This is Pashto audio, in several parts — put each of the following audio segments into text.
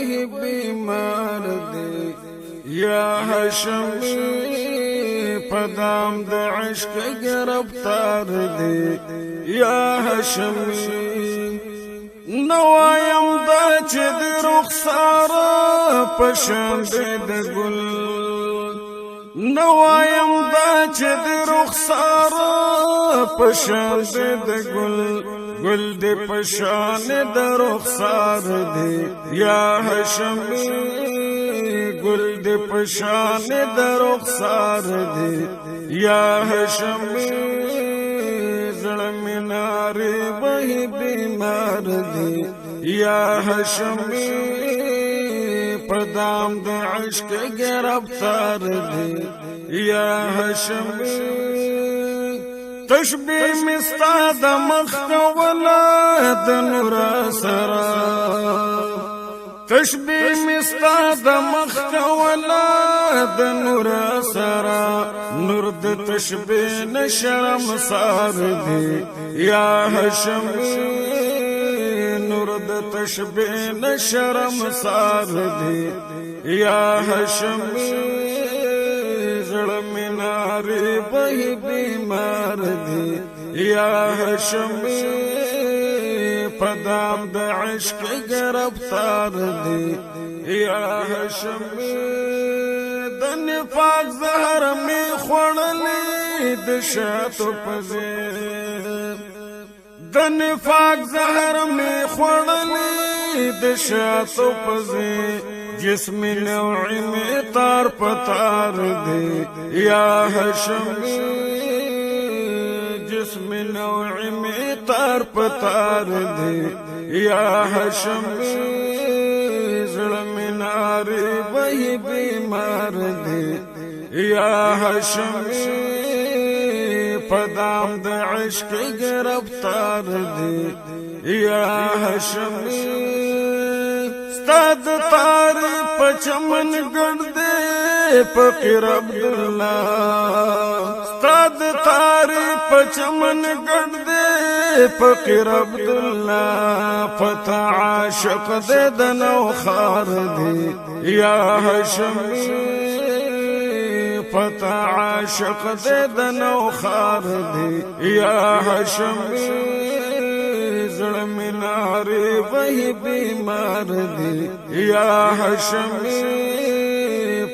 وہی بیمار دی یا ہاشمی پدام د عشق گرفتار دی یا ہاشمی نوایم دا چه دی رخسار پشان دی گل نوایم دا چه دی رخسار پشان دی گل گل دی پشان دی رخسار دی یا ہاشمی گل دی پشان دی رخسار دی یا ہاشمی زړه ناری وہی بیمار دی یا ہاشمی پدام د عشق گرفتار دی یا ہاشمی تشبیه مستا د مخ کولا د نور سرا تشبیه مستا د مخ کولا د نور سرا نور د تشبیه نشرم سار دی یا ہاشمی نور د تشبیه نشرم سار دی یا ہاشمی زړه مې ناری وہی بیمار دی یا ہاشمی پدام د عشق گرفتار دی یا ہاشمی د نفاق زهر مې خوړلی د شاتو پزیر د نفاق زهر مې خوړلی د شاتو پزیر جسم نوعی میں تار پتار دے یا ہاشمی جسم نوعی میں تار پتار دے یا ہاشمی زړه مې ناری وہی بیمار دی یا ہاشمی پدام د عشق گرفتار دی یا ہاشمی استاد تاری پچمن گڑ دے فقیر عبداللہ استاد تاری پچمن گڑ دے فقیر عبداللہ فتح عاشق دے دنو خار دی یا ہاشمی فتح عاشق دے دنو خار دی یا ہاشمی زړه مې ناری وہی بیمار دی یا ہاشمی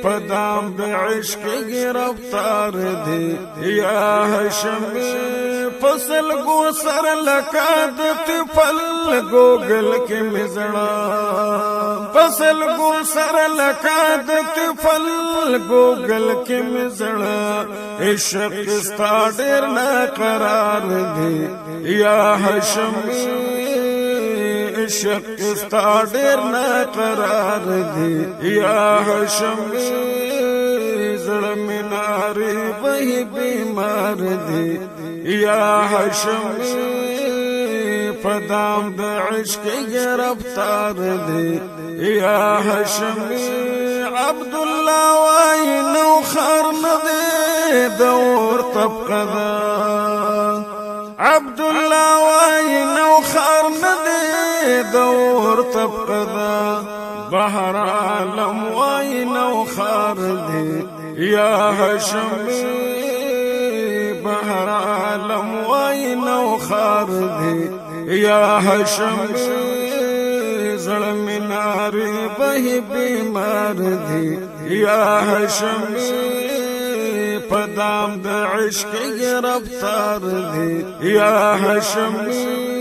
پدام د عشق گرفتار دی یا ہاشمی فصل گو سر لکاد طفل گوگل کے مزڑا فصل گو سر لکاد طفل گوگل کے مزڑا عشق ستا ډیر ناقرار دی یا ہاشمی عشق ستا ډیر ناقرار دی یا ہاشمی زړه مې ناری وہی بیمار دی یا ہاشمی پدام د عشق گرفتار دی یا ہاشمی عبداللہ وائی نو خار ندے دور طبقہ دا عبداللہ وائی نو خار ندے دور طبقہ دا بہر عالم وائی نو خار دی یا ہاشمی بہر عالم وائی نو خار دی یا ہاشمی زړه مې ناری وہی بیمار دی یا ہاشمی پدام د عشق گرفتار دی یا ہاشمی